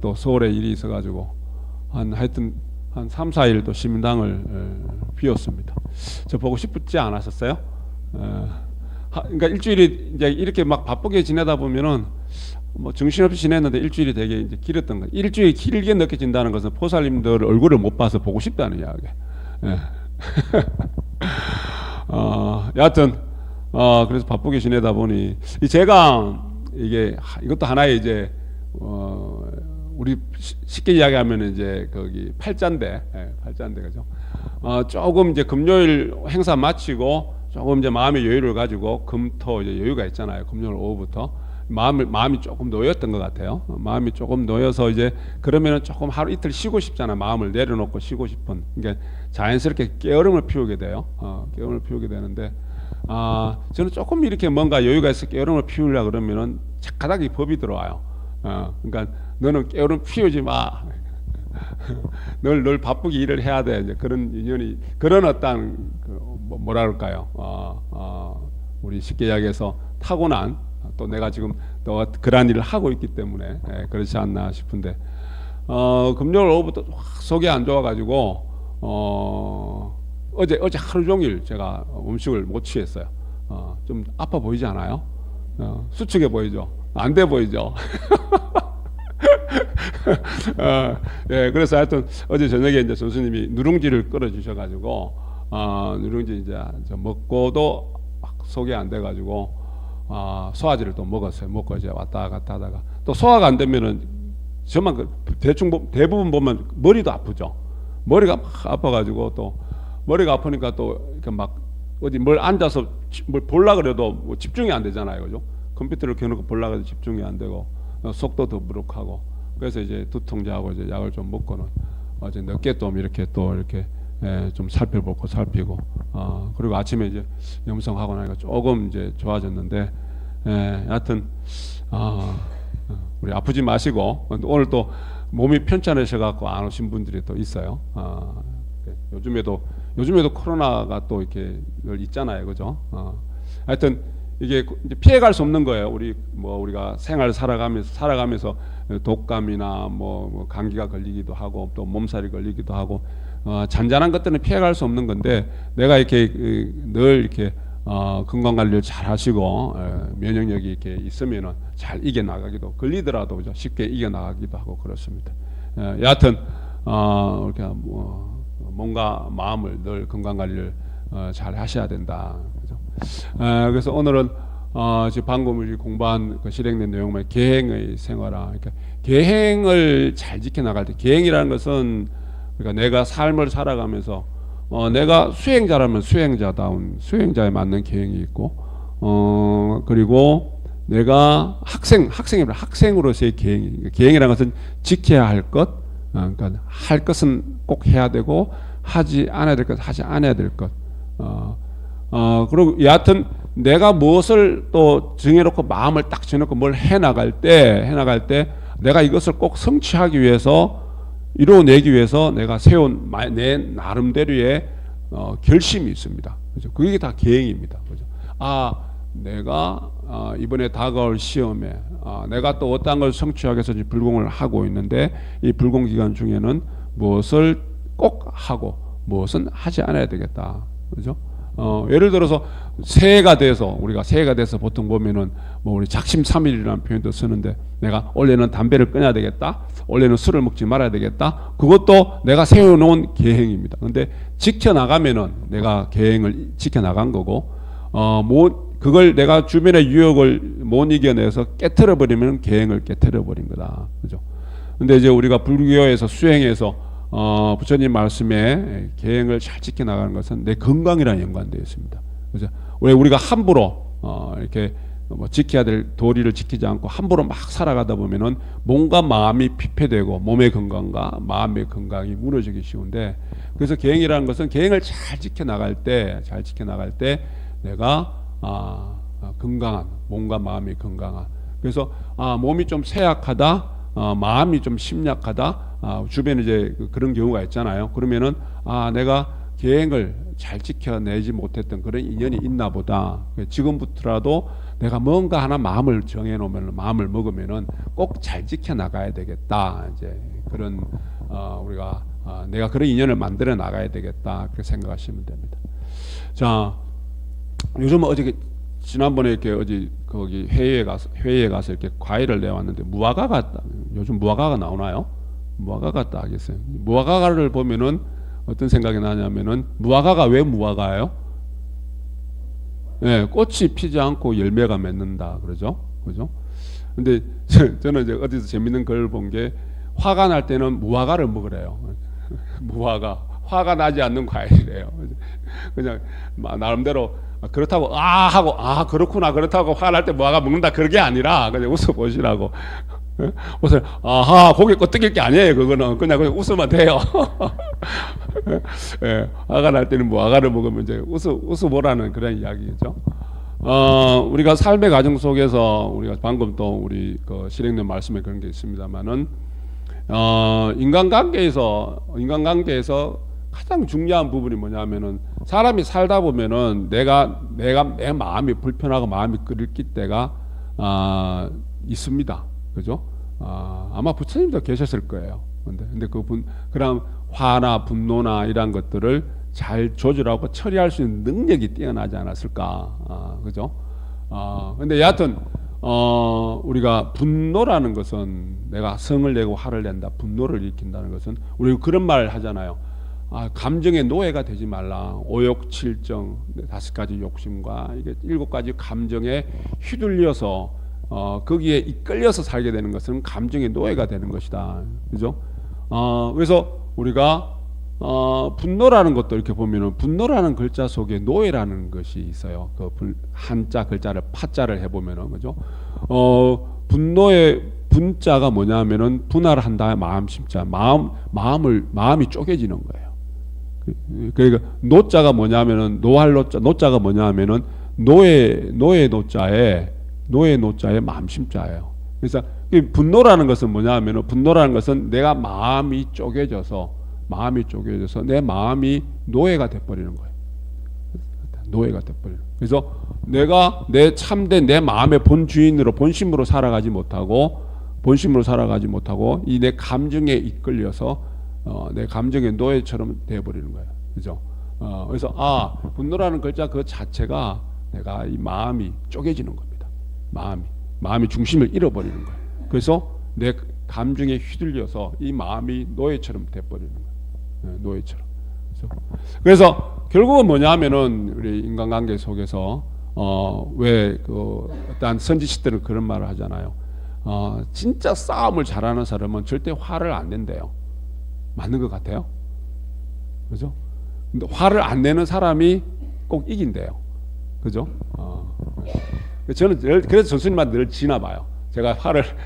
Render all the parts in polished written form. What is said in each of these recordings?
또 서울에 일이 있어가지고 하여튼 한 3, 4일 또 시민당을 비웠습니다. 저 보고 싶지 않았었어요? 그러니까 일주일이 이제 이렇게 막 바쁘게 지내다 보면은 뭐 정신없이 지냈는데 일주일이 되게 이제 길었던 거예요. 일주일이 길게 느껴진다는 것은 포살님들 얼굴을 못 봐서 보고 싶다는 이야기. 예. 여하튼 그래서 바쁘게 지내다 보니 제가 이것도 하나의 이제 우리 쉽게 이야기하면 이제 거기 팔자인데, 팔자인데 그죠? 조금 이제 금요일 행사 마치고 조금 이제 마음의 여유를 가지고 금토 이제 여유가 있잖아요. 금요일 오후부터 마음이 조금 놓였던 것 같아요. 마음이 조금 놓여서 이제 그러면은 조금 하루 이틀 쉬고 싶잖아. 마음을 내려놓고 쉬고 싶은. 그러니까 자연스럽게 깨어름을 피우게 돼요. 깨어름을 피우게 되는데 저는 조금 이렇게 뭔가 여유가 있어 깨어름을 피우려 그러면은 착하다기 법이 들어와요. 그러니까 너는 깨어름 피우지 마. 널 바쁘게 일을 해야 돼. 이제 그런 인연이 그런 어떤 뭐라 그럴까요? 우리 쉽게 이야기해서 타고난 또 내가 지금 또 그러한 일을 하고 있기 때문에 그렇지 않나 싶은데 금요일 오후부터 확 속이 안 좋아가지고 어제 하루 종일 제가 음식을 못 취했어요. 좀 아파 보이지 않아요? 수축해 보이죠? 안 돼 보이죠? 예, 그래서 하여튼 어제 저녁에 이제 선수님이 누룽지를 끓여 주셔가지고 누룽지 이제 먹고도 막 속이 안 돼가지고 소화제를 또 먹었어요. 먹고 이제 왔다 갔다 하다가 또 소화가 안 되면은 저만 대부분 보면 머리도 아프죠. 머리가 막 아파가지고 또 머리가 아프니까 또 이렇게 막 어디 뭘 앉아서 뭘 볼라 그래도 뭐 집중이 안 되잖아요, 그죠? 컴퓨터를 켜놓고 볼라 그래도 집중이 안 되고 속도 더부룩하고 그래서 이제 두통제하고 이제 약을 좀 먹고는 어제 늦게 또 이렇게 좀 살피고 그리고 아침에 이제 염성하고 나니까 조금 이제 좋아졌는데 여하튼 우리 아프지 마시고 오늘 또 몸이 편찮으셔 갖고 안 오신 분들이 또 있어요. 요즘에도 코로나가 또 이렇게 늘 있잖아요, 그죠? 하여튼 이게 이제 피해갈 수 없는 거예요. 우리가 생활 살아가면서 독감이나 뭐 감기가 걸리기도 하고 또 몸살이 걸리기도 하고 잔잔한 것들은 피해갈 수 없는 건데 내가 이렇게 늘 이렇게 건강 관리를 잘 하시고 면역력이 이렇게 있으면은 잘 이겨 나가기도 걸리더라도 그죠? 쉽게 이겨 나가기도 하고 그렇습니다. 여하튼 이렇게 몸과 마음을 늘 건강 관리를 잘 하셔야 된다. 그죠? 그래서 오늘은 지금 방금 우리 공부한 그 실행된 내용만 계행의 생활화. 그러니까 계행을 잘 지켜나갈 때 계행이라는 것은 그러니까 내가 삶을 살아가면서 내가 수행자라면 수행자다운 수행자에 맞는 계행이 있고 그리고 내가 학생으로서의 계행이라는 것은 지켜야 할 것, 그러니까 할 것은 꼭 해야 되고 하지 않아야 될 것 하지 않아야 될 것. 그리고 여하튼 내가 무엇을 또 정해놓고 마음을 딱 정해놓고 뭘 해나갈 때 내가 이것을 꼭 성취하기 위해서 이루어내기 위해서 내가 세운 내 나름대로의 결심이 있습니다. 그죠? 그게 다 계행입니다. 그죠? 내가 이번에 다가올 시험에 내가 또 어떤 걸 성취하기 위해서 불공을 하고 있는데 이 불공 기간 중에는 무엇을 꼭 하고 무엇은 하지 않아야 되겠다. 그죠? 예를 들어서 새해가 돼서 보통 보면은 뭐 우리 작심삼일이라는 표현도 쓰는데 내가 올해는 담배를 끊어야 되겠다. 올해는 술을 먹지 말아야 되겠다. 그것도 내가 세워놓은 계행입니다. 근데 지켜나가면은 내가 계행을 지켜나간 거고 그걸 내가 주변의 유혹을 못 이겨내서 깨트려 버리면 계행을 깨트려 버린 거다. 그죠? 근데 이제 우리가 불교에서 수행해서 부처님 말씀에 계행을 잘 지켜나가는 것은 내 건강이랑 연관되어 있습니다. 그죠? 왜 우리가 함부로 이렇게 뭐 지켜야 될 도리를 지키지 않고 함부로 막 살아가다 보면은 몸과 마음이 피폐되고 몸의 건강과 마음의 건강이 무너지기 쉬운데 그래서 계행이라는 것은 계행을 잘 지켜나갈 때 내가 건강한 몸과 마음이 건강한 그래서 몸이 좀 쇠약하다 마음이 좀 심약하다 주변에 이제 그런 경우가 있잖아요. 그러면은 내가 계획을 잘 지켜내지 못했던 그런 인연이 있나 보다. 지금부터라도 내가 뭔가 하나 마음을 정해놓으면, 마음을 먹으면은 꼭 잘 지켜나가야 되겠다. 이제 그런 우리가 내가 그런 인연을 만들어 나가야 되겠다. 그렇게 생각하시면 됩니다. 자, 요즘 어저께 지난번에 이렇게 어디 거기 회의에 가서 이렇게 과일을 내왔는데 무화과가 요즘 무화과가 나오나요? 무화과가 딱 있어요. 무화과를 보면은 어떤 생각이 나냐면은 무화과가 왜 무화과예요? 네, 꽃이 피지 않고 열매가 맺는다 그러죠, 그죠? 근데 저는 이제 어디서 재밌는 글 본 게 화가 날 때는 무화과를 먹으래요. 무화과, 화가 나지 않는 과일이래요. 그냥 나름대로 그렇다고 하고 그렇구나 그렇다고 화가 날 때 무화과 먹는다 그게 아니라 그냥 웃어 보시라고. 웃을 고개 끄덕일 게 아니에요. 그거는 그냥 웃으면 돼요. 예, 화가 날 때는 무화과를 먹으면 이제 웃어보라는 그런 이야기죠. 우리가 삶의 과정 속에서 우리가 방금 또 우리 그 실행된 말씀에 그런 게 있습니다만은 인간관계에서 가장 중요한 부분이 뭐냐면은 사람이 살다 보면은 내 마음이 불편하고 마음이 끓일 때가 있습니다. 그죠? 아마 부처님도 계셨을 거예요. 근데 그런 화나 분노나 이런 것들을 잘 조절하고 처리할 수 있는 능력이 뛰어나지 않았을까. 그죠? 근데 여하튼 우리가 분노라는 것은 내가 성을 내고 화를 낸다, 분노를 일으킨다는 것은 우리 그런 말 하잖아요. 감정의 노예가 되지 말라. 오욕칠정 5가지 욕심과 이게 7가지 감정에 휘둘려서 거기에 이끌려서 살게 되는 것은 감정의 노예가 되는 것이다. 그죠? 그래서 우리가 분노라는 것도 이렇게 보면은 분노라는 글자 속에 노예라는 것이 있어요. 그 한자 글자를 파자를 해보면은 그죠? 분노의 분자가 뭐냐면은 분할 한다 마음 심자 마음이 쪼개지는 거예요. 그러니까 노자가 뭐냐면은 노할 노자가 뭐냐면은 노의 노자에 마음 심자예요. 그래서 분노라는 것은 뭐냐면은 분노라는 것은 내가 마음이 쪼개져서 내 마음이 노예가 돼버리는 거예요. 노예가 돼버리는. 그래서 내가 내 참된 내 마음의 본주인으로 본심으로 살아가지 못하고 이 내 감정에 이끌려서 내 감정의 노예처럼 돼버리는 거예요. 그죠? 그래서 분노라는 글자 그 자체가 내가 이 마음이 쪼개지는 겁니다. 마음이 중심을 잃어버리는 거예요. 그래서 내 감정에 휘둘려서 이 마음이 노예처럼 돼버리는 거예요. 노예처럼. 그래서 결국은 뭐냐면은 우리 인간관계 속에서 왜 그 어떤 선지식들은 그런 말을 하잖아요. 진짜 싸움을 잘하는 사람은 절대 화를 안 낸대요. 맞는 것 같아요. 그죠? 근데 화를 안 내는 사람이 꼭 이긴대요. 그죠? 저는 그래서 전수님한테 늘 지나 봐요. 제가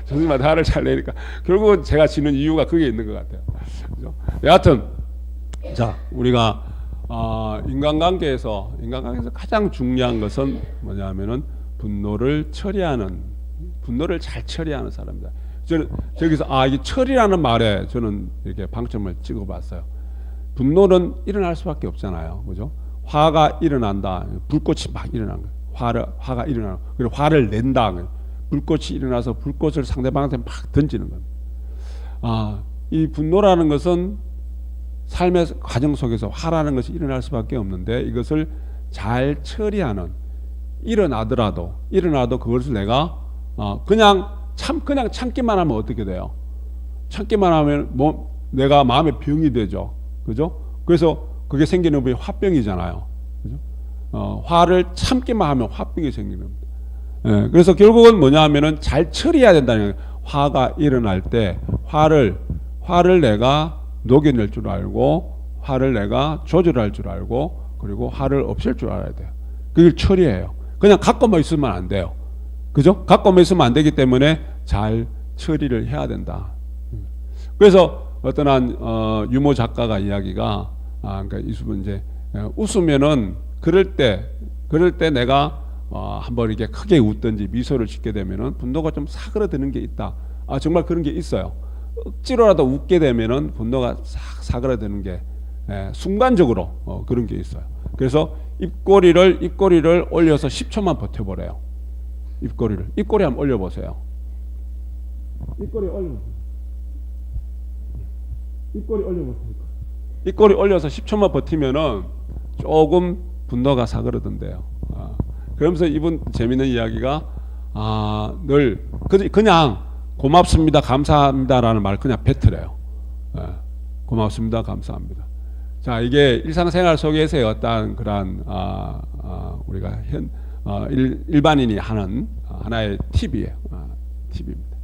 전수님한테 화를 잘 내니까 결국은 제가 지는 이유가 그게 있는 것 같아요. 그죠? 여하튼 자, 우리가 인간관계에서 가장 중요한 것은 뭐냐면은 분노를 잘 처리하는 사람이다. 저는 저기서 이 처리라는 말에 저는 이렇게 방점을 찍어봤어요. 분노는 일어날 수밖에 없잖아요, 그죠? 화가 일어난다, 불꽃이 막 일어난 거예요. 화가 일어나, 그리고 화를 낸다, 불꽃이 일어나서 불꽃을 상대방한테 막 던지는 겁니다. 이 분노라는 것은 삶의 과정 속에서 화라는 것이 일어날 수밖에 없는데 이것을 잘 처리하는 일어나도 그것을 내가 그냥 참기만 하면 어떻게 돼요? 참기만 하면 내가 마음의 병이 되죠, 그죠? 그래서 그게 생기는 병이 화병이잖아요, 그죠? 화를 참기만 하면 화병이 생기는 겁니다. 그래서 결국은 뭐냐면은 잘 처리해야 된다는 거예요. 화가 일어날 때 화를 내가 녹여낼 줄 알고 화를 내가 조절할 줄 알고 그리고 화를 없앨 줄 알아야 돼요. 그걸 처리해요. 그냥 갖고만 있으면 안 돼요. 그죠? 갖고만 있으면 안 되기 때문에 잘 처리를 해야 된다. 그래서 어떤 한 유머 작가가 이야기가 그러니까 이수분 이제 웃으면은 그럴 때 내가 한번 이렇게 크게 웃든지 미소를 짓게 되면은 분노가 좀 사그러드는 게 있다. 정말 그런 게 있어요. 억지로라도 웃게 되면은 분노가 싹 사그라드는 게 순간적으로 그런 게 있어요. 그래서 입꼬리를 올려서 10초만 버텨보래요. 입꼬리 한번 올려보세요. 입꼬리 올려서 10초만 버티면은 조금 분노가 사그러든대요. 그러면서 이분 재밌는 이야기가 늘 그냥 고맙습니다, 감사합니다라는 말 그냥 뱉으래요. 고맙습니다, 감사합니다. 자, 이게 일상생활 속에서의 어떤 그런 우리가 일반인이 하는 하나의 팁이에요. 팁입니다.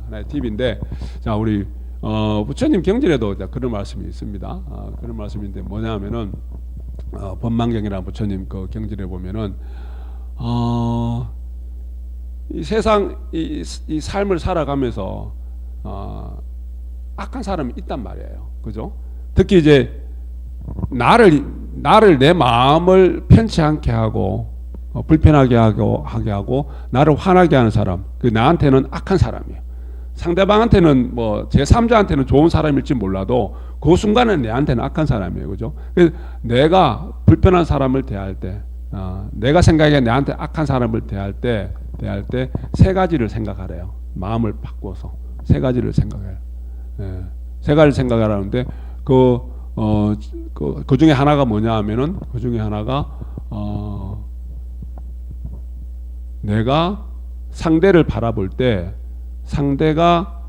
하나의 팁인데, 자, 우리 부처님 경전에도 그런 말씀이 있습니다. 그런 말씀인데 뭐냐면은 법망경이라는 부처님 그 경전에 보면은 이 세상 이 삶을 살아가면서 악한 사람이 있단 말이에요. 그죠? 특히 이제 나를 내 마음을 편치 않게 하고 불편하게 하게 하고 나를 화나게 하는 사람, 그 나한테는 악한 사람이에요. 상대방한테는 뭐 제3자한테는 좋은 사람일지 몰라도 그 순간은 내한테는 악한 사람이에요. 그죠? 그래서 내가 불편한 사람을 대할 때, 내가 생각에 내한테 악한 사람을 대할 때 세 가지를 생각하래요. 마음을 바꿔서 세 가지를 생각해요. 세 가지를 생각하라는데 그 중에 하나가 뭐냐 하면은 그 중에 하나가 내가 상대를 바라볼 때 상대가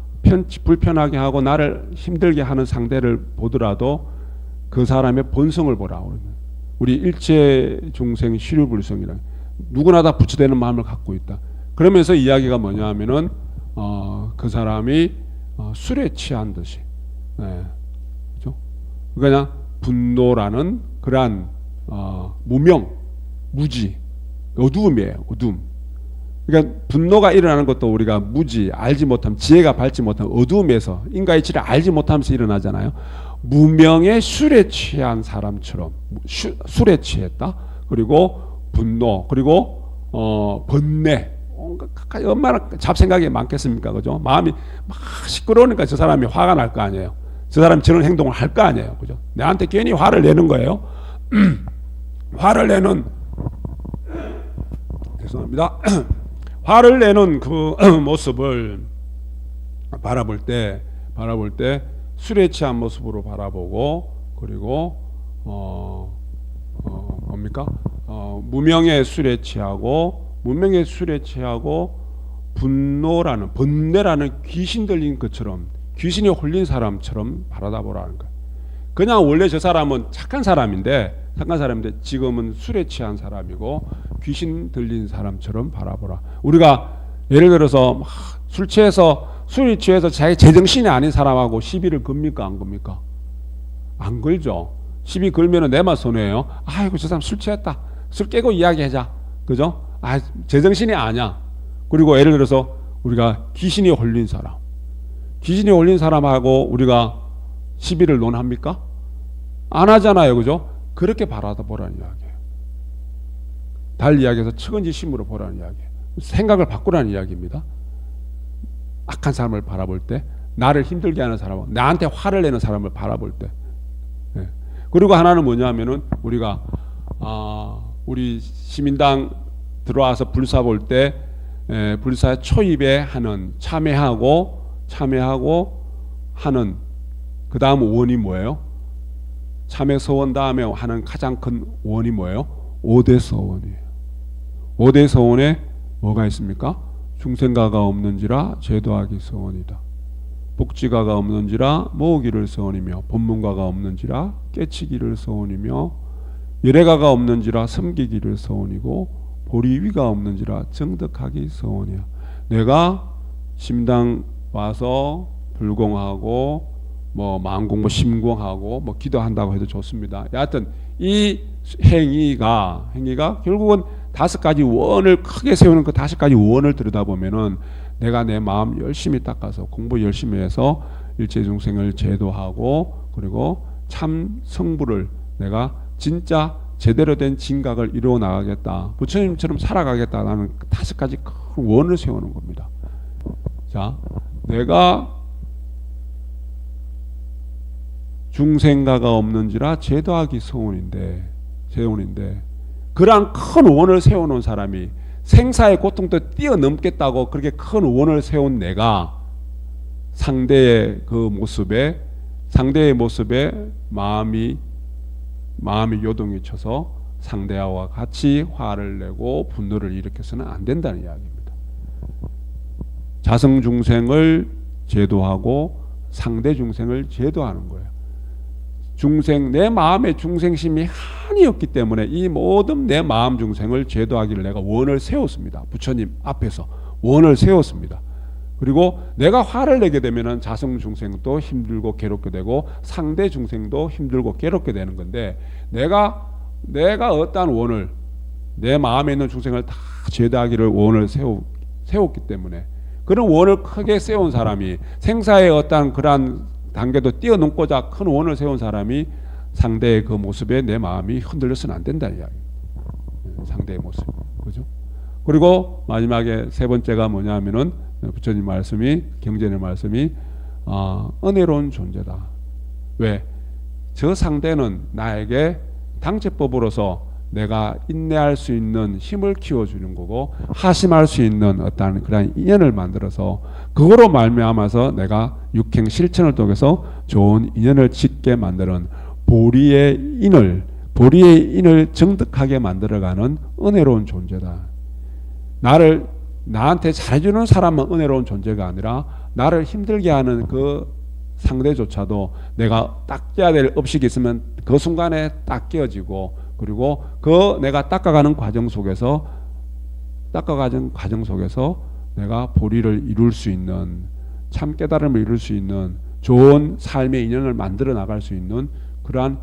불편하게 하고 나를 힘들게 하는 상대를 보더라도 그 사람의 본성을 보라고. 우리 일체 중생 시류불성이라 누구나 다 부처되는 마음을 갖고 있다. 그러면서 이야기가 뭐냐 하면은 그 사람이 술에 취한 듯이, 그렇죠? 그냥 분노라는 그러한 무명, 무지, 어두움이에요. 어두움. 그러니까 분노가 일어나는 것도 우리가 무지, 알지 못함, 지혜가 밝지 못함, 어두움에서 인과의 질을 알지 못하면서 일어나잖아요. 무명의 술에 취한 사람처럼 술에 취했다. 그리고 분노, 그리고 번뇌, 얼마나 잡생각이 많겠습니까, 그죠? 마음이 막 시끄러우니까 저 사람이 화가 날 거 아니에요. 저 사람이 저런 행동을 할 거 아니에요, 그죠? 내한테 괜히 화를 내는 거예요. 화를 내는 죄송합니다. 화를 내는 그 모습을 바라볼 때 술에 취한 모습으로 바라보고, 그리고 뭡니까? 무명의 술에 취하고 분노라는 번뇌라는 귀신 들린 것처럼, 귀신이 홀린 사람처럼 바라보라는 거예요. 그냥 원래 저 사람은 착한 사람인데 지금은 술에 취한 사람이고 귀신 들린 사람처럼 바라보라. 우리가 예를 들어서 술이 취해서 자기 제정신이 아닌 사람하고 시비를 겁니까, 안 겁니까? 안 걸죠. 시비 걸면은 내만 손해예요. 아이고, 저 사람 술 취했다. 술 깨고 이야기하자. 그죠? 제정신이 아니야. 그리고 예를 들어서 우리가 귀신이 홀린 사람하고 우리가 시비를 논합니까? 안 하잖아요. 그죠? 그렇게 바라보라는 이야기예요. 달리 이야기해서 측은지심으로 보라는 이야기예요. 생각을 바꾸라는 이야기입니다. 악한 사람을 바라볼 때, 나를 힘들게 하는 사람, 나한테 화를 내는 사람을 바라볼 때. 그리고 하나는 뭐냐면은 우리가 우리 시민당 들어와서 불사 볼 때 불사 초입에 하는 참회하고 하는 그 다음 원이 뭐예요? 참회 서원 다음에 하는 가장 큰 원이 뭐예요? 5대 서원이에요. 5대 서원에 뭐가 있습니까? 중생가가 없는지라 제도하기 서원이다. 복지가가 없는지라 모으기를 서원이며 법문가가 없는지라 깨치기를 서원이며 열애가가 없는지라 섬기기를 서원이고 보리위가 없는지라 정덕하기 서원이야. 내가 심당 와서 불공하고 뭐 마음공부 심공하고 뭐 기도한다고 해도 좋습니다. 여하튼 이 행위가 결국은 5가지 원을 크게 세우는 그 5가지 원을 들여다보면은 내가 내 마음 열심히 닦아서 공부 열심히 해서 일체중생을 제도하고 그리고 참 성부를 내가 진짜 제대로 된 진각을 이루어 나가겠다. 부처님처럼 살아가겠다라는 5가지 큰 원을 세우는 겁니다. 자, 내가 중생가가 없는지라 제도하기 세운인데 그러한 큰 원을 세워놓은 사람이 생사의 고통도 뛰어넘겠다고 그렇게 큰 원을 세운 내가 상대의 모습에 마음이 요동이 쳐서 상대와 같이 화를 내고 분노를 일으켜서는 안 된다는 이야기입니다. 자성 중생을 제도하고 상대 중생을 제도하는 거예요. 내 마음의 중생심이 한이 없기 때문에 이 모든 내 마음 중생을 제도하기를 내가 원을 세웠습니다. 부처님 앞에서 원을 세웠습니다. 그리고 내가 화를 내게 되면은 자성 중생도 힘들고 괴롭게 되고 상대 중생도 힘들고 괴롭게 되는 건데 내가 어떠한 원을 내 마음에 있는 중생을 다 제도하기를 원을 세웠기 때문에 그런 원을 크게 세운 사람이 생사의 어떠한 그러한 단계도 뛰어넘고자 큰 원을 세운 사람이 상대의 그 모습에 내 마음이 흔들려서는 안 된다는 이야기입니다. 상대의 모습, 그죠? 그리고 마지막에 세 번째가 뭐냐면은 부처님 말씀이 경전의 말씀이 은혜로운 존재다. 왜? 저 상대는 나에게 당체법으로서 내가 인내할 수 있는 힘을 키워주는 거고 하심할 수 있는 어떤 그런 인연을 만들어서 그거로 말미암아서 내가 육행 실천을 통해서 좋은 인연을 짓게 만드는 보리의 인을 정득하게 만들어가는 은혜로운 존재다. 나한테 잘해주는 사람은 은혜로운 존재가 아니라 나를 힘들게 하는 그 상대조차도 내가 닦여야 될 업식이 있으면 그 순간에 닦여지고 그리고 그 내가 닦아가는 과정 속에서 내가 보리를 이룰 수 있는 참 깨달음을 이룰 수 있는 좋은 삶의 인연을 만들어 나갈 수 있는 그러한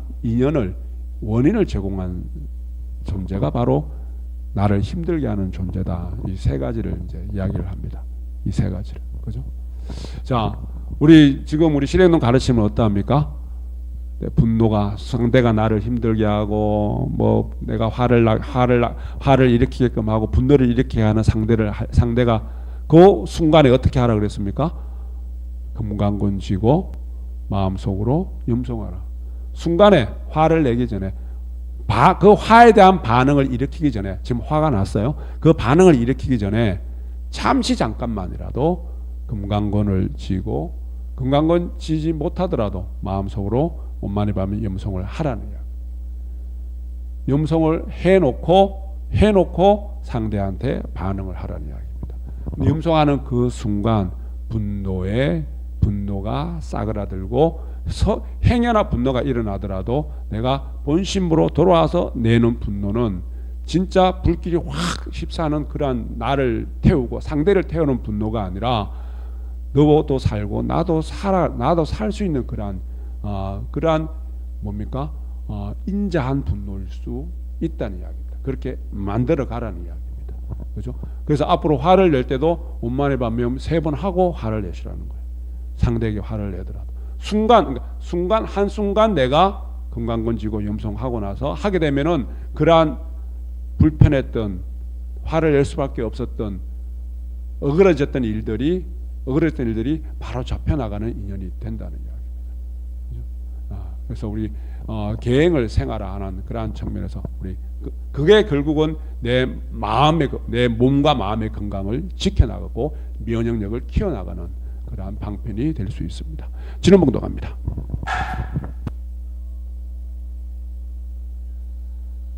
원인을 제공한 존재가 바로 나를 힘들게 하는 존재다. 이 세 가지를 이제 이야기를 합니다. 이 세 가지를. 그죠? 자, 우리 실행론 가르치면 어떠합니까? 분노가 상대가 나를 힘들게 하고 뭐 내가 화를 일으키게끔 하고 분노를 일으키게 하는 상대가 그 순간에 어떻게 하라 그랬습니까? 금강근 쥐고 마음속으로 염송하라. 순간에 화를 내기 전에 그 화에 대한 반응을 일으키기 전에 지금 화가 났어요. 그 반응을 일으키기 전에 잠깐만이라도 금강근을 쥐고 금강근 쥐지 못하더라도 마음속으로 원만히 밤에 염송을 하라는 이야기. 염송을 해놓고 상대한테 반응을 하라는 이야기입니다. 염송하는 그 순간 분노가 싸그라들고 행여나 분노가 일어나더라도 내가 본심으로 돌아와서 내는 분노는 진짜 불길이 확 휩싸는 그러한 나를 태우고 상대를 태우는 분노가 아니라 너도 살고 나도 살 수 있는 그러한 뭡니까? 인자한 분노일 수 있다는 이야기입니다. 그렇게 만들어 가라는 이야기입니다. 그죠? 그래서 앞으로 화를 낼 때도 원만히 밤염 3번 하고 화를 내시라는 거예요. 상대에게 화를 내더라도 한순간 내가 금강근 쥐고 염송하고 나서 하게 되면은 그러한 불편했던 화를 낼 수밖에 없었던 어그러졌던 일들이 바로 잡혀나가는 인연이 된다는 이야기입니다. 그래서 우리 계행을 생활하는 그러한 측면에서 우리 그게 결국은 내 몸과 마음의 건강을 지켜나가고 면역력을 키워나가는 그러한 방편이 될 수 있습니다. 진원봉도 갑니다.